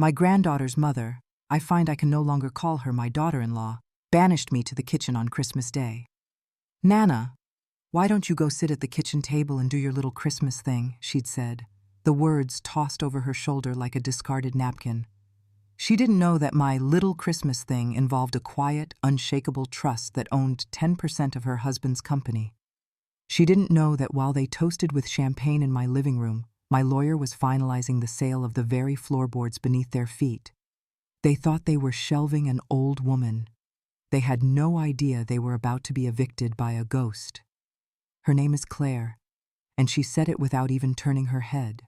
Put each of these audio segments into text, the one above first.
My granddaughter's mother, I find I can no longer call her my daughter-in-law, banished me to the kitchen on Christmas Day. "Nana, why don't you go sit at the kitchen table and do your little Christmas thing?" she'd said, the words tossed over her shoulder like a discarded napkin. She didn't know that my little Christmas thing involved a quiet, unshakable trust that owned 10% of her husband's company. She didn't know that while they toasted with champagne in my living room, my lawyer was finalizing the sale of the very floorboards beneath their feet. They thought they were shelving an old woman. They had no idea they were about to be evicted by a ghost. Her name is Claire, and she said it without even turning her head.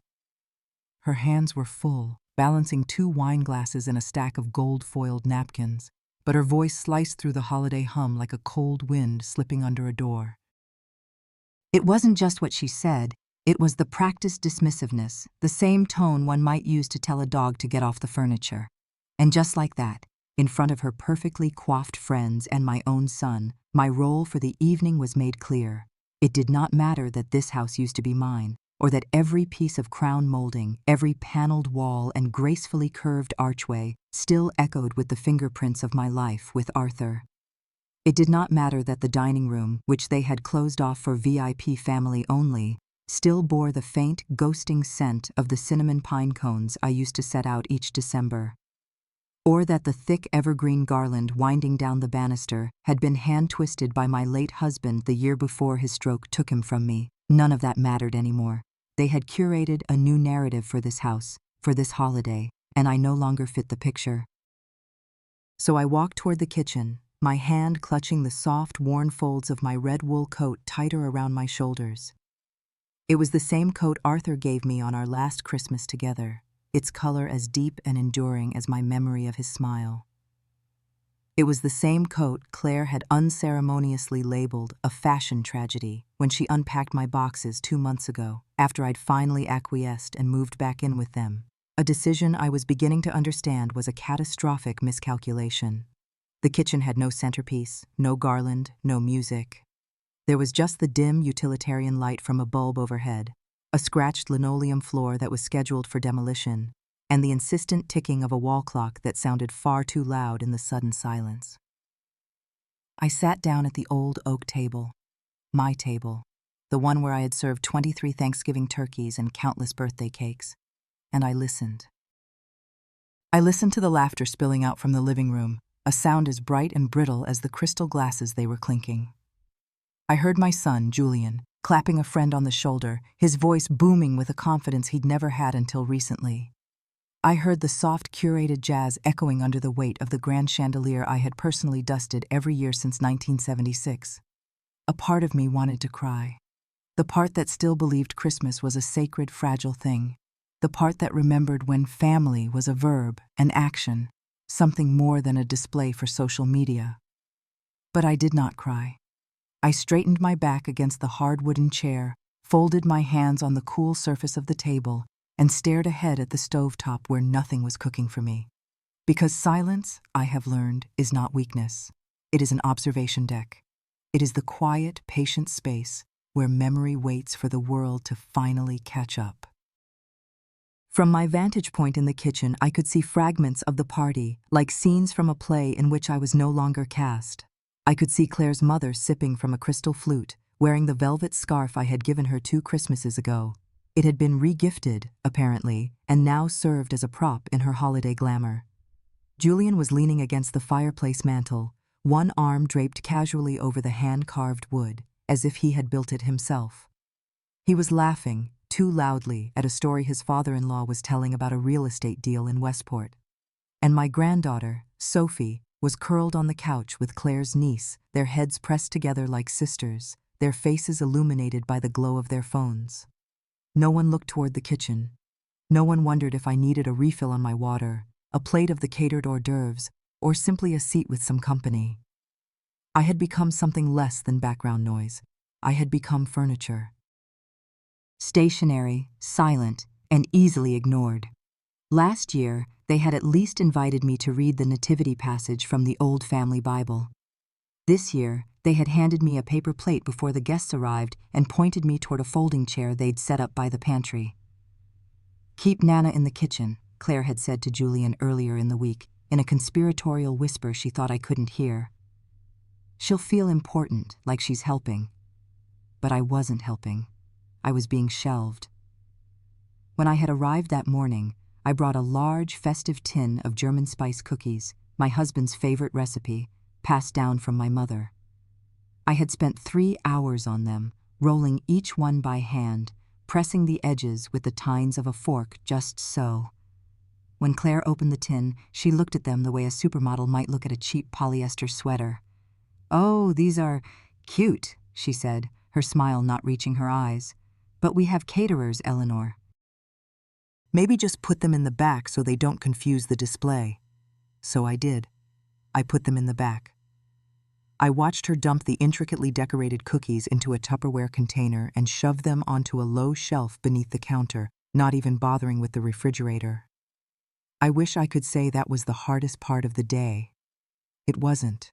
Her hands were full, balancing 2 wine glasses and a stack of gold-foiled napkins, but her voice sliced through the holiday hum like a cold wind slipping under a door. It wasn't just what she said, it was the practiced dismissiveness, the same tone one might use to tell a dog to get off the furniture. And just like that, in front of her perfectly coiffed friends and my own son, my role for the evening was made clear. It did not matter that this house used to be mine, or that every piece of crown molding, every paneled wall and gracefully curved archway still echoed with the fingerprints of my life with Arthur. It did not matter that the dining room, which they had closed off for VIP family only, still bore the faint, ghosting scent of the cinnamon pine cones I used to set out each December. Or that the thick evergreen garland winding down the banister had been hand-twisted by my late husband the year before his stroke took him from me. None of that mattered anymore. They had curated a new narrative for this house, for this holiday, and I no longer fit the picture. So I walked toward the kitchen, my hand clutching the soft, worn folds of my red wool coat tighter around my shoulders. It was the same coat Arthur gave me on our last Christmas together, its color as deep and enduring as my memory of his smile. It was the same coat Claire had unceremoniously labeled a fashion tragedy when she unpacked my boxes 2 months ago, after I'd finally acquiesced and moved back in with them. A decision I was beginning to understand was a catastrophic miscalculation. The kitchen had no centerpiece, no garland, no music. There was just the dim utilitarian light from a bulb overhead, a scratched linoleum floor that was scheduled for demolition, and the insistent ticking of a wall clock that sounded far too loud in the sudden silence. I sat down at the old oak table, my table, the one where I had served 23 Thanksgiving turkeys and countless birthday cakes, and I listened. I listened to the laughter spilling out from the living room, a sound as bright and brittle as the crystal glasses they were clinking. I heard my son, Julian, clapping a friend on the shoulder, his voice booming with a confidence he'd never had until recently. I heard the soft, curated jazz echoing under the weight of the grand chandelier I had personally dusted every year since 1976. A part of me wanted to cry. The part that still believed Christmas was a sacred, fragile thing. The part that remembered when family was a verb, an action, something more than a display for social media. But I did not cry. I straightened my back against the hard wooden chair, folded my hands on the cool surface of the table, and stared ahead at the stovetop where nothing was cooking for me. Because silence, I have learned, is not weakness. It is an observation deck. It is the quiet, patient space where memory waits for the world to finally catch up. From my vantage point in the kitchen, I could see fragments of the party, like scenes from a play in which I was no longer cast. I could see Claire's mother sipping from a crystal flute, wearing the velvet scarf I had given her 2 Christmases ago. It had been re-gifted, apparently, and now served as a prop in her holiday glamour. Julian was leaning against the fireplace mantel, one arm draped casually over the hand-carved wood, as if he had built it himself. He was laughing, too loudly, at a story his father-in-law was telling about a real estate deal in Westport. And my granddaughter, Sophie, was curled on the couch with Claire's niece, their heads pressed together like sisters, their faces illuminated by the glow of their phones. No one looked toward the kitchen. No one wondered if I needed a refill on my water, a plate of the catered hors d'oeuvres, or simply a seat with some company. I had become something less than background noise. I had become furniture. Stationary, silent, and easily ignored. Last year, they had at least invited me to read the nativity passage from the old family Bible. This year, they had handed me a paper plate before the guests arrived and pointed me toward a folding chair they'd set up by the pantry. "Keep Nana in the kitchen," Claire had said to Julian earlier in the week, in a conspiratorial whisper she thought I couldn't hear. She'll feel important, like she's helping. But I wasn't helping. I was being shelved. When I had arrived that morning, I brought a large, festive tin of German spice cookies, my husband's favorite recipe, passed down from my mother. I had spent 3 hours on them, rolling each one by hand, pressing the edges with the tines of a fork just so. When Claire opened the tin, she looked at them the way a supermodel might look at a cheap polyester sweater. "Oh, these are cute," she said, her smile not reaching her eyes. "But we have caterers, Eleanor." "Maybe just put them in the back so they don't confuse the display." So I did. I put them in the back. I watched her dump the intricately decorated cookies into a Tupperware container and shove them onto a low shelf beneath the counter, not even bothering with the refrigerator. I wish I could say that was the hardest part of the day. It wasn't.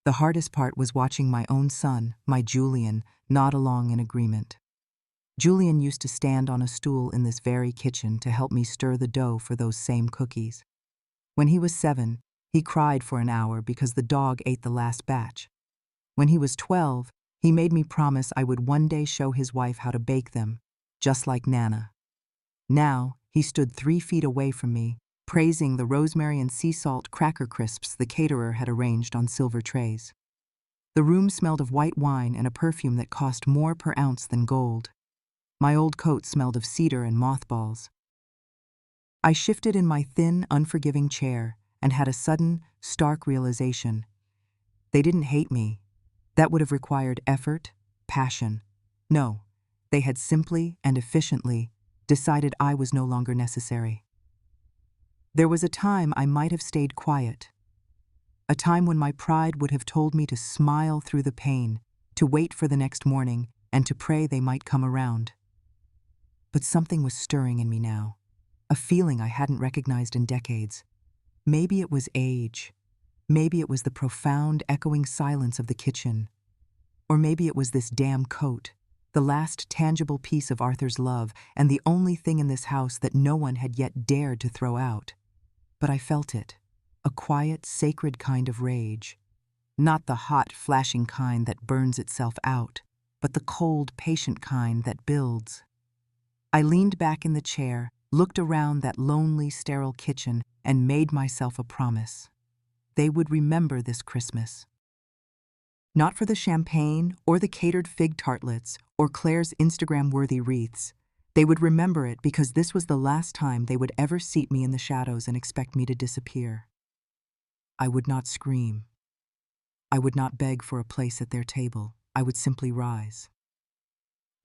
The hardest part was watching my own son, my Julian, nod along in agreement. Julian used to stand on a stool in this very kitchen to help me stir the dough for those same cookies. When he was 7, he cried for an hour because the dog ate the last batch. When he was 12, he made me promise I would one day show his wife how to bake them, just like Nana. Now, he stood 3 feet away from me, praising the rosemary and sea salt cracker crisps the caterer had arranged on silver trays. The room smelled of white wine and a perfume that cost more per ounce than gold. My old coat smelled of cedar and mothballs. I shifted in my thin, unforgiving chair and had a sudden, stark realization. They didn't hate me. That would have required effort, passion. No, they had simply and efficiently decided I was no longer necessary. There was a time I might have stayed quiet. A time when my pride would have told me to smile through the pain, to wait for the next morning, and to pray they might come around. But something was stirring in me now, a feeling I hadn't recognized in decades. Maybe it was age. Maybe it was the profound, echoing silence of the kitchen. Or maybe it was this damn coat, the last tangible piece of Arthur's love and the only thing in this house that no one had yet dared to throw out. But I felt it, a quiet, sacred kind of rage. Not the hot, flashing kind that burns itself out, but the cold, patient kind that builds. I leaned back in the chair, looked around that lonely, sterile kitchen, and made myself a promise. They would remember this Christmas. Not for the champagne or the catered fig tartlets or Claire's Instagram-worthy wreaths. They would remember it because this was the last time they would ever seat me in the shadows and expect me to disappear. I would not scream. I would not beg for a place at their table. I would simply rise.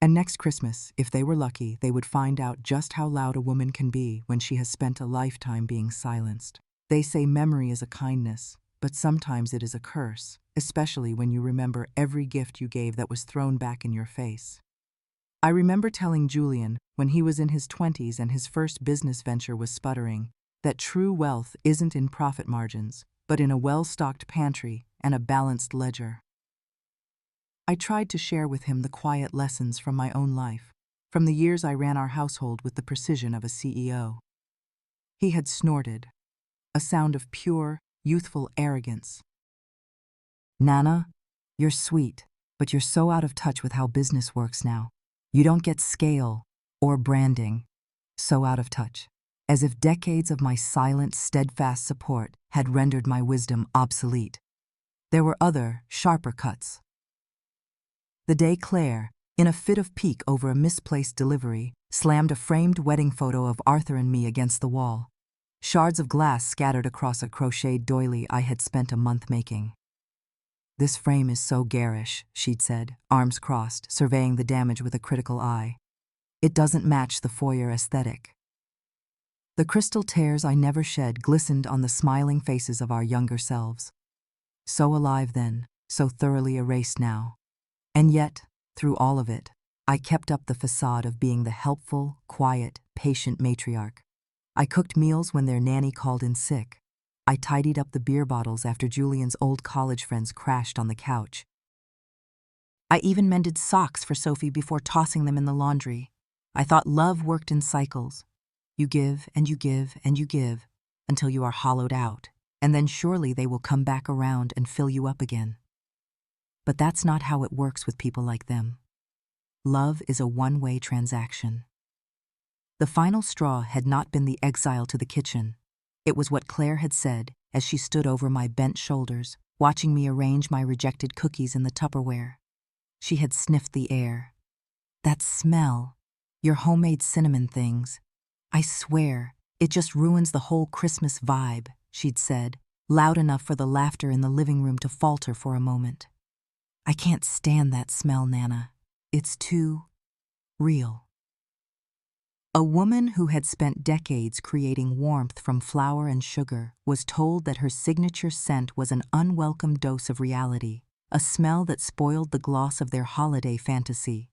And next Christmas, if they were lucky, they would find out just how loud a woman can be when she has spent a lifetime being silenced. They say memory is a kindness, but sometimes it is a curse, especially when you remember every gift you gave that was thrown back in your face. I remember telling Julian, when he was in his 20s and his first business venture was sputtering, that true wealth isn't in profit margins, but in a well-stocked pantry and a balanced ledger. I tried to share with him the quiet lessons from my own life, from the years I ran our household with the precision of a CEO. He had snorted, a sound of pure, youthful arrogance. "Nana, you're sweet, but you're so out of touch with how business works now. You don't get scale or branding. So out of touch. As if decades of my silent, steadfast support had rendered my wisdom obsolete. There were other, sharper cuts. The day Claire, in a fit of pique over a misplaced delivery, slammed a framed wedding photo of Arthur and me against the wall. Shards of glass scattered across a crocheted doily I had spent a month making. "This frame is so garish," she'd said, arms crossed, surveying the damage with a critical eye. "It doesn't match the foyer aesthetic." The crystal tears I never shed glistened on the smiling faces of our younger selves. So alive then, so thoroughly erased now. And yet, through all of it, I kept up the facade of being the helpful, quiet, patient matriarch. I cooked meals when their nanny called in sick. I tidied up the beer bottles after Julian's old college friends crashed on the couch. I even mended socks for Sophie before tossing them in the laundry. I thought love worked in cycles. You give and you give and you give until you are hollowed out, and then surely they will come back around and fill you up again. But that's not how it works with people like them. Love is a one-way transaction. The final straw had not been the exile to the kitchen. It was what Claire had said as she stood over my bent shoulders, watching me arrange my rejected cookies in the Tupperware. She had sniffed the air. That smell, your homemade cinnamon things. I swear, it just ruins the whole Christmas vibe, she'd said, loud enough for the laughter in the living room to falter for a moment. I can't stand that smell, Nana. It's too real. A woman who had spent decades creating warmth from flour and sugar was told that her signature scent was an unwelcome dose of reality, a smell that spoiled the gloss of their holiday fantasy.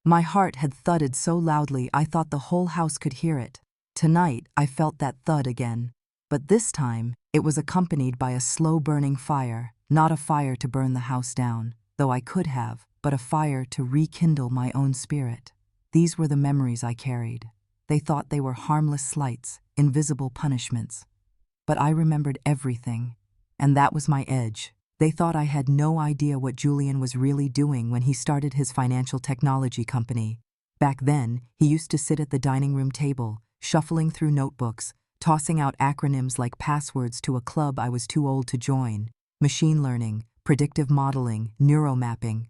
My heart had thudded so loudly I thought the whole house could hear it. Tonight I felt that thud again, but this time it was accompanied by a slow-burning fire, not a fire to burn the house down, though I could have, but a fire to rekindle my own spirit. These were the memories I carried. They thought they were harmless slights, invisible punishments. But I remembered everything, and that was my edge. They thought I had no idea what Julian was really doing when he started his financial technology company. Back then, he used to sit at the dining room table, shuffling through notebooks, tossing out acronyms like passwords to a club I was too old to join: machine learning, predictive modeling, neuromapping.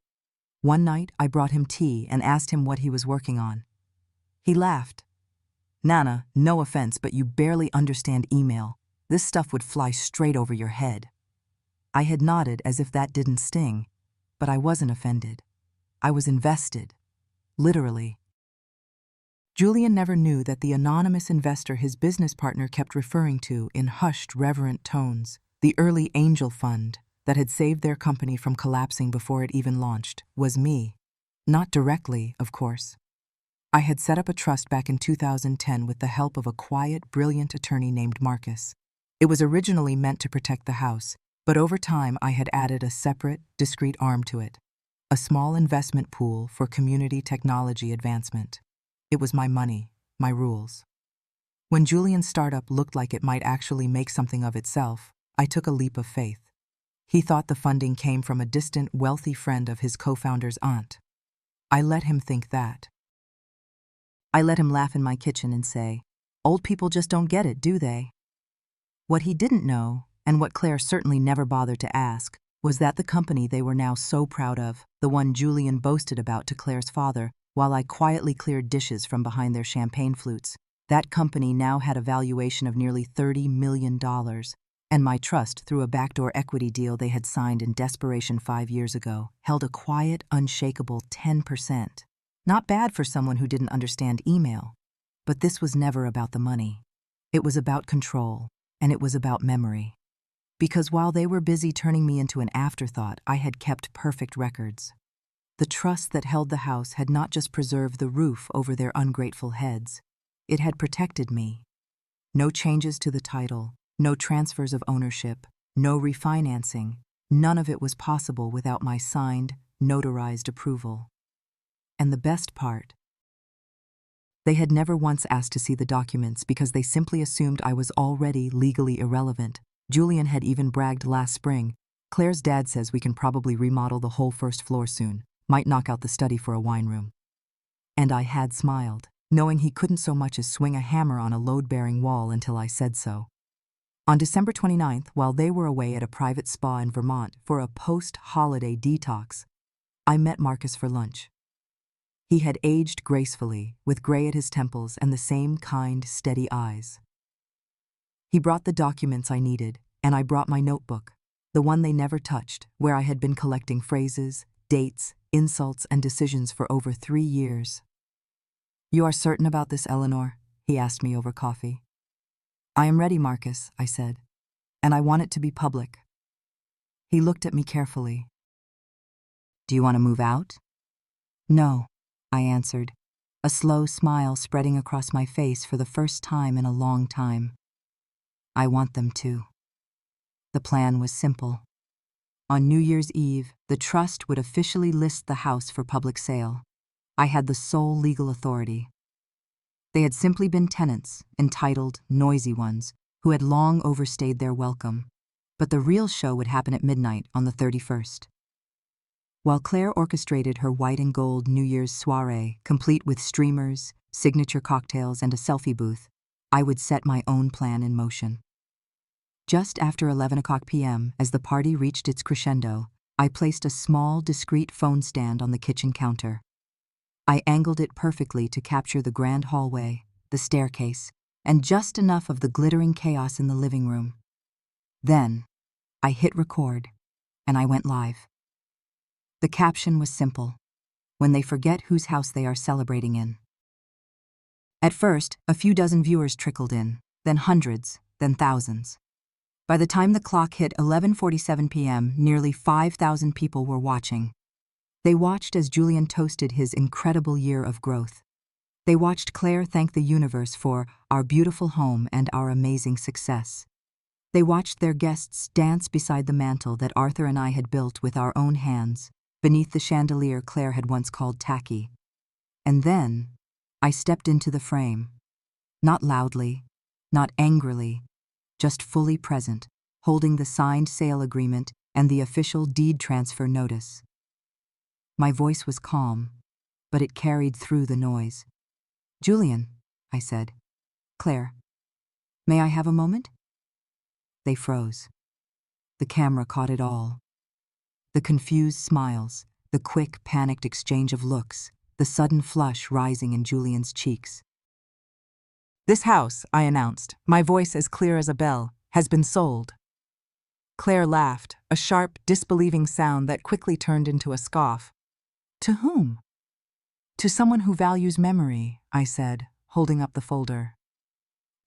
One night, I brought him tea and asked him what he was working on. He laughed. "Nana, no offense, but you barely understand email. This stuff would fly straight over your head." I had nodded as if that didn't sting, but I wasn't offended. I was invested. Literally. Julian never knew that the anonymous investor his business partner kept referring to in hushed, reverent tones, the early angel fund that had saved their company from collapsing before it even launched, was me. Not directly, of course. I had set up a trust back in 2010 with the help of a quiet, brilliant attorney named Marcus. It was originally meant to protect the house, but over time I had added a separate, discreet arm to it, a small investment pool for community technology advancement. It was my money, my rules. When Julian's startup looked like it might actually make something of itself, I took a leap of faith. He thought the funding came from a distant, wealthy friend of his co-founder's aunt. I let him think that. I let him laugh in my kitchen and say, "Old people just don't get it, do they?" What he didn't know, and what Claire certainly never bothered to ask, was that the company they were now so proud of, the one Julian boasted about to Claire's father, while I quietly cleared dishes from behind their champagne flutes, that company now had a valuation of nearly $30 million, and my trust, through a backdoor equity deal they had signed in desperation 5 years ago, held a quiet, unshakable 10%. Not bad for someone who didn't understand email. But this was never about the money. It was about control, and it was about memory. Because while they were busy turning me into an afterthought, I had kept perfect records. The trust that held the house had not just preserved the roof over their ungrateful heads. It had protected me. No changes to the title, no transfers of ownership, no refinancing. None of it was possible without my signed, notarized approval. And the best part, they had never once asked to see the documents because they simply assumed I was already legally irrelevant. Julian had even bragged last spring, "Claire's dad says we can probably remodel the whole first floor soon, might knock out the study for a wine room." And I had smiled, knowing he couldn't so much as swing a hammer on a load-bearing wall until I said so. On December 29th, while they were away at a private spa in Vermont for a post-holiday detox, I met Marcus for lunch. He had aged gracefully, with gray at his temples and the same kind, steady eyes. He brought the documents I needed, and I brought my notebook, the one they never touched, where I had been collecting phrases, dates, insults, and decisions for over 3 years. "You are certain about this, Eleanor?" he asked me over coffee. "I am ready, Marcus," I said, "and I want it to be public." He looked at me carefully. "Do you want to move out?" "No," I answered, a slow smile spreading across my face for the first time in a long time. "I want them to." The plan was simple. On New Year's Eve, the trust would officially list the house for public sale. I had the sole legal authority. They had simply been tenants, entitled, noisy ones, who had long overstayed their welcome. But the real show would happen at midnight on the 31st. While Claire orchestrated her white and gold New Year's soiree, complete with streamers, signature cocktails, and a selfie booth, I would set my own plan in motion. Just after 11 o'clock p.m., as the party reached its crescendo, I placed a small, discreet phone stand on the kitchen counter. I angled it perfectly to capture the grand hallway, the staircase, and just enough of the glittering chaos in the living room. Then, I hit record, and I went live. The caption was simple: when they forget whose house they are celebrating in. At first, a few dozen viewers trickled in, then hundreds, then thousands. By the time the clock hit 11:47 p.m., nearly 5,000 people were watching. They watched as Julian toasted his incredible year of growth. They watched Claire thank the universe for our beautiful home and our amazing success. They watched their guests dance beside the mantle that Arthur and I had built with our own hands, beneath the chandelier Claire had once called tacky. And then, I stepped into the frame. Not loudly, not angrily, just fully present, holding the signed sale agreement and the official deed transfer notice. My voice was calm, but it carried through the noise. "Julian," I said. "Claire, may I have a moment?" They froze. The camera caught it all. The confused smiles, the quick, panicked exchange of looks, the sudden flush rising in Julian's cheeks. "This house," I announced, my voice as clear as a bell, "has been sold." Claire laughed, a sharp, disbelieving sound that quickly turned into a scoff. "To whom?" "To someone who values memory," I said, holding up the folder.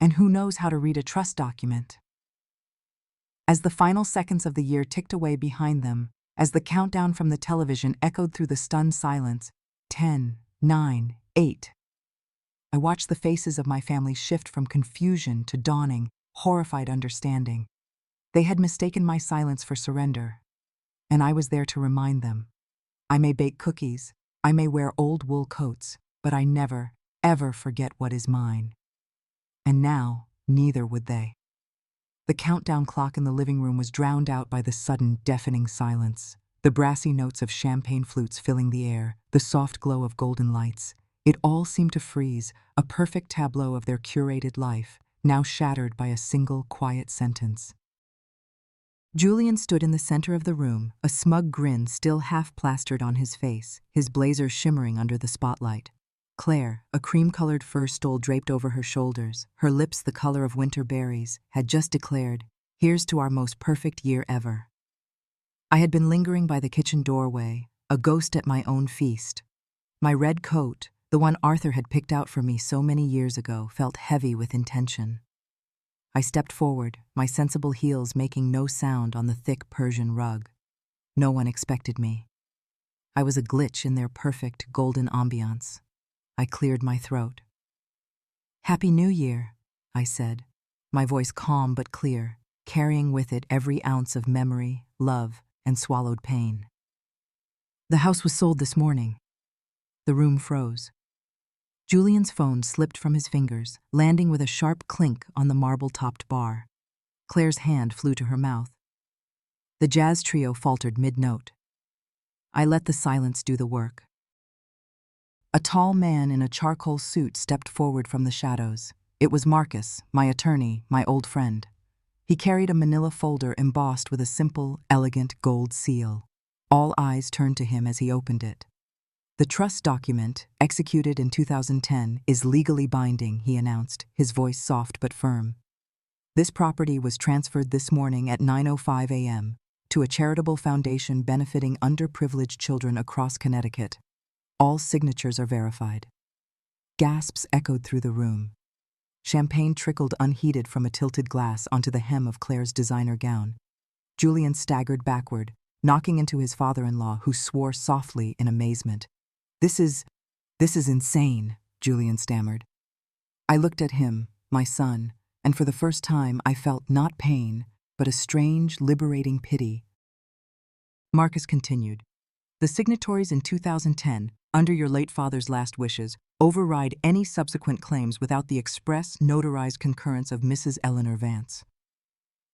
"And who knows how to read a trust document." As the final seconds of the year ticked away behind them, as the countdown from the television echoed through the stunned silence, 10, 9, 8. I watched the faces of my family shift from confusion to dawning, horrified understanding. They had mistaken my silence for surrender, and I was there to remind them. I may bake cookies, I may wear old wool coats, but I never, ever forget what is mine. And now, neither would they. The countdown clock in the living room was drowned out by the sudden, deafening silence. The brassy notes of champagne flutes filling the air, the soft glow of golden lights. It all seemed to freeze, a perfect tableau of their curated life, now shattered by a single, quiet sentence. Julian stood in the center of the room, a smug grin still half-plastered on his face, his blazer shimmering under the spotlight. Claire, a cream-colored fur stole draped over her shoulders, her lips the color of winter berries, had just declared, "Here's to our most perfect year ever." I had been lingering by the kitchen doorway, a ghost at my own feast. My red coat, the one Arthur had picked out for me so many years ago, felt heavy with intention. I stepped forward, my sensible heels making no sound on the thick Persian rug. No one expected me. I was a glitch in their perfect, golden ambiance. I cleared my throat. "Happy New Year," I said, my voice calm but clear, carrying with it every ounce of memory, love, and swallowed pain. "The house was sold this morning." The room froze. Julian's phone slipped from his fingers, landing with a sharp clink on the marble-topped bar. Claire's hand flew to her mouth. The jazz trio faltered mid-note. I let the silence do the work. A tall man in a charcoal suit stepped forward from the shadows. It was Marcus, my attorney, my old friend. He carried a manila folder embossed with a simple, elegant gold seal. All eyes turned to him as he opened it. "The trust document, executed in 2010, is legally binding," he announced, his voice soft but firm. "This property was transferred this morning at 9:05 a.m. to a charitable foundation benefiting underprivileged children across Connecticut. All signatures are verified." Gasps echoed through the room. Champagne trickled unheeded from a tilted glass onto the hem of Claire's designer gown. Julian staggered backward, knocking into his father-in-law, who swore softly in amazement. This is insane," Julian stammered. I looked at him, my son, and for the first time I felt not pain, but a strange, liberating pity. Marcus continued. "The signatories in 2010, under your late father's last wishes, override any subsequent claims without the express, notarized concurrence of Mrs. Eleanor Vance.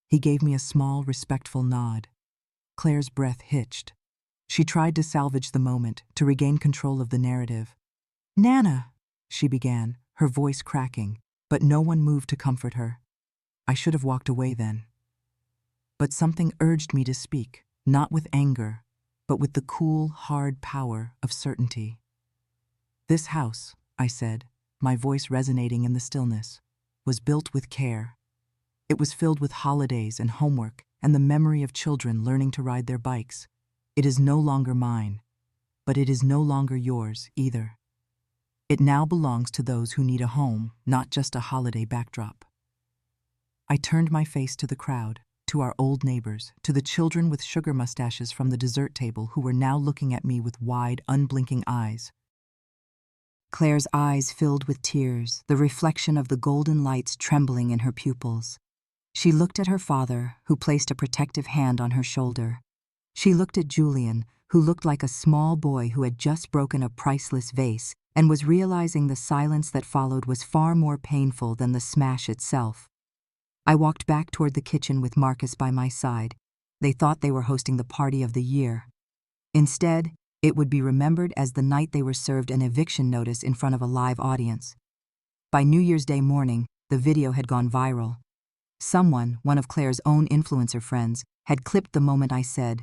He gave me a small, respectful nod. Claire's breath hitched. She tried to salvage the moment, to regain control of the narrative. "Nana," she began, her voice cracking, but no one moved to comfort her. I should have walked away then. But something urged me to speak, not with anger, but with the cool, hard power of certainty. "This house," I said, my voice resonating in the stillness, "was built with care. It was filled with holidays and homework and the memory of children learning to ride their bikes. It is no longer mine, but it is no longer yours either. It now belongs to those who need a home, not just a holiday backdrop." I turned my face to the crowd, to our old neighbors, to the children with sugar mustaches from the dessert table who were now looking at me with wide, unblinking eyes. Claire's eyes filled with tears, the reflection of the golden lights trembling in her pupils. She looked at her father, who placed a protective hand on her shoulder. She looked at Julian, who looked like a small boy who had just broken a priceless vase and was realizing the silence that followed was far more painful than the smash itself. I walked back toward the kitchen with Marcus by my side. They thought they were hosting the party of the year. Instead, it would be remembered as the night they were served an eviction notice in front of a live audience. By New Year's Day morning, the video had gone viral. Someone, one of Claire's own influencer friends, had clipped the moment I said,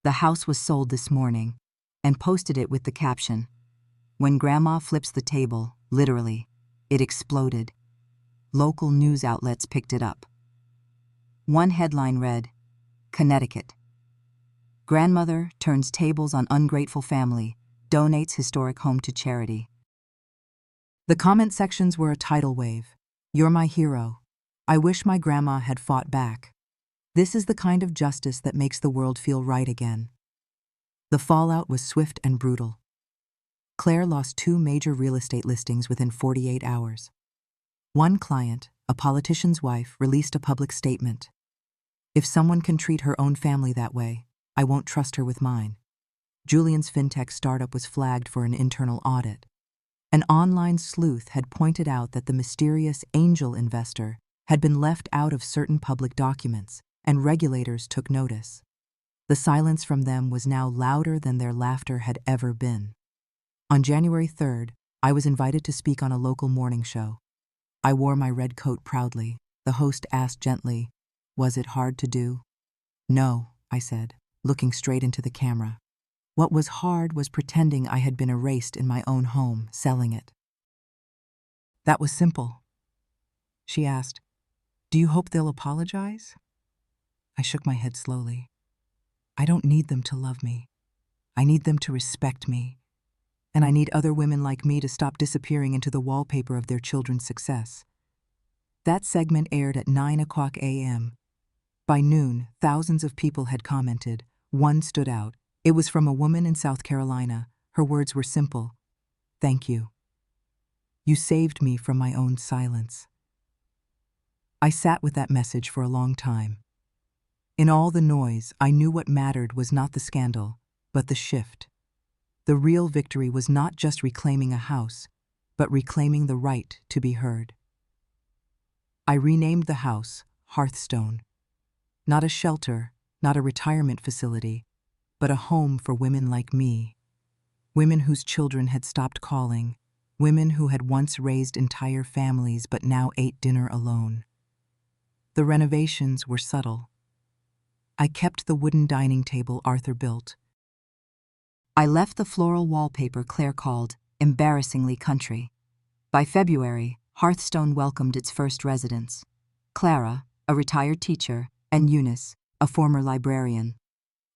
"The house was sold this morning," and posted it with the caption, "When Grandma flips the table, literally, it exploded." Local news outlets picked it up. One headline read, "Connecticut. Grandmother turns tables on ungrateful family, donates historic home to charity." The comment sections were a tidal wave. "You're my hero. I wish my grandma had fought back. This is the kind of justice that makes the world feel right again." The fallout was swift and brutal. Claire lost 2 major real estate listings within 48 hours. One client, a politician's wife, released a public statement. "If someone can treat her own family that way, I won't trust her with mine." Julian's fintech startup was flagged for an internal audit. An online sleuth had pointed out that the mysterious angel investor had been left out of certain public documents, and regulators took notice. The silence from them was now louder than their laughter had ever been. On January 3rd, I was invited to speak on a local morning show. I wore my red coat proudly. The host asked gently, "Was it hard to do?" "No," I said, looking straight into the camera. "What was hard was pretending I had been erased in my own home, selling it." "That was simple." She asked, "Do you hope they'll apologize?" I shook my head slowly. "I don't need them to love me. I need them to respect me. And I need other women like me to stop disappearing into the wallpaper of their children's success." That segment aired at 9 a.m. By noon, thousands of people had commented. One stood out. It was from a woman in South Carolina. Her words were simple. "Thank you. You saved me from my own silence." I sat with that message for a long time. In all the noise, I knew what mattered was not the scandal, but the shift. The real victory was not just reclaiming a house, but reclaiming the right to be heard. I renamed the house Hearthstone. Not a shelter, not a retirement facility, but a home for women like me. Women whose children had stopped calling, women who had once raised entire families but now ate dinner alone. The renovations were subtle. I kept the wooden dining table Arthur built. I left the floral wallpaper Claire called embarrassingly country. By February, Hearthstone welcomed its first residents. Clara, a retired teacher, and Eunice, a former librarian.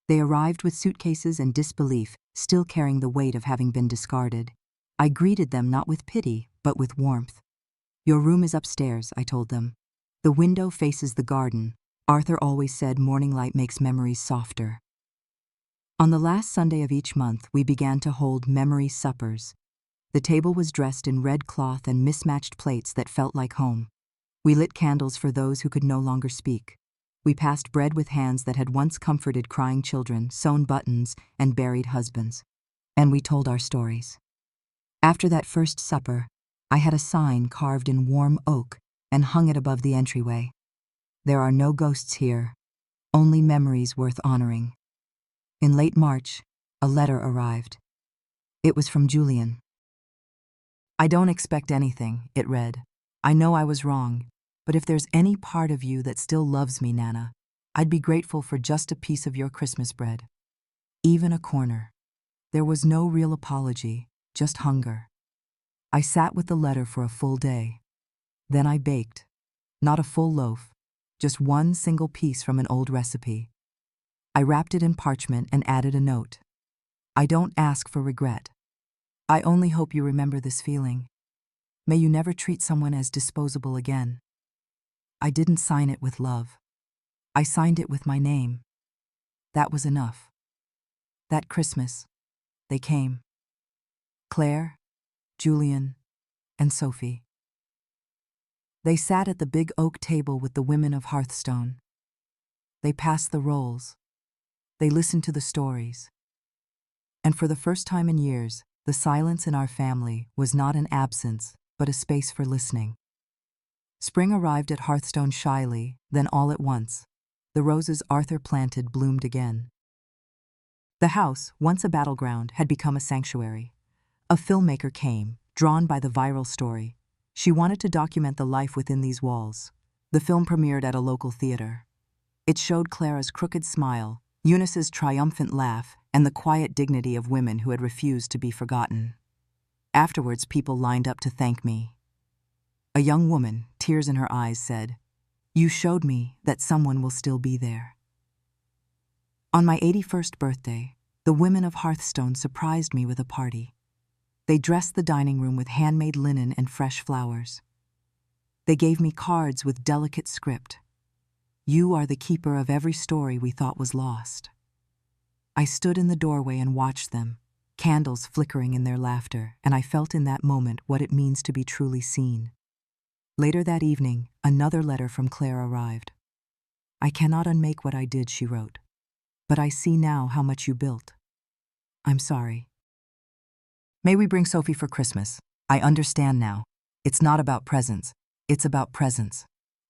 They arrived with suitcases and disbelief, still carrying the weight of having been discarded. I greeted them not with pity, but with warmth. "Your room is upstairs," I told them. "The window faces the garden. Arthur always said morning light makes memories softer." On the last Sunday of each month, we began to hold memory suppers. The table was dressed in red cloth and mismatched plates that felt like home. We lit candles for those who could no longer speak. We passed bread with hands that had once comforted crying children, sewn buttons, and buried husbands. And we told our stories. After that first supper, I had a sign carved in warm oak and hung it above the entryway. There are no ghosts here, only memories worth honoring. In late March, a letter arrived. It was from Julian. I don't expect anything, it read. I know I was wrong, but if there's any part of you that still loves me, Nana, I'd be grateful for just a piece of your Christmas bread. Even a corner. There was no real apology, just hunger. I sat with the letter for a full day. Then I baked. Not a full loaf, just one single piece from an old recipe. I wrapped it in parchment and added a note. I don't ask for regret. I only hope you remember this feeling. May you never treat someone as disposable again. I didn't sign it with love. I signed it with my name. That was enough. That Christmas, they came. Claire, Julian, and Sophie. They sat at the big oak table with the women of Hearthstone. They passed the rolls. They listened to the stories. And for the first time in years, the silence in our family was not an absence, but a space for listening. Spring arrived at Hearthstone shyly, then all at once. The roses Arthur planted bloomed again. The house, once a battleground, had become a sanctuary. A filmmaker came, drawn by the viral story. She wanted to document the life within these walls. The film premiered at a local theater. It showed Clara's crooked smile, Eunice's triumphant laugh, and the quiet dignity of women who had refused to be forgotten. Afterwards, people lined up to thank me. A young woman, tears in her eyes, said, "You showed me that someone will still be there." On my 81st birthday, the women of Hearthstone surprised me with a party. They dressed the dining room with handmade linen and fresh flowers. They gave me cards with delicate script. You are the keeper of every story we thought was lost. I stood in the doorway and watched them, candles flickering in their laughter, and I felt in that moment what it means to be truly seen. Later that evening, another letter from Claire arrived. I cannot unmake what I did, she wrote. But I see now how much you built. I'm sorry. May we bring Sophie for Christmas? I understand now. It's not about presents. It's about presence.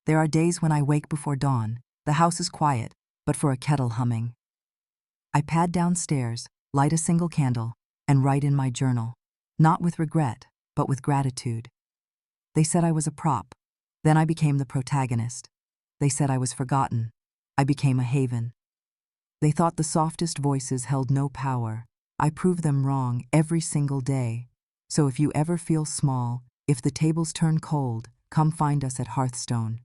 There are days when I wake before dawn. The house is quiet, but for a kettle humming. I pad downstairs, light a single candle, and write in my journal. Not with regret, but with gratitude. They said I was a prop. Then I became the protagonist. They said I was forgotten. I became a haven. They thought the softest voices held no power. I prove them wrong every single day. So if you ever feel small, if the tables turn cold, come find us at Hearthstone.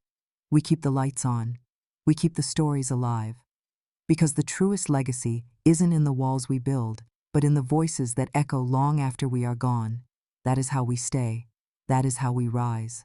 We keep the lights on. We keep the stories alive. Because the truest legacy isn't in the walls we build, but in the voices that echo long after we are gone. That is how we stay. That is how we rise.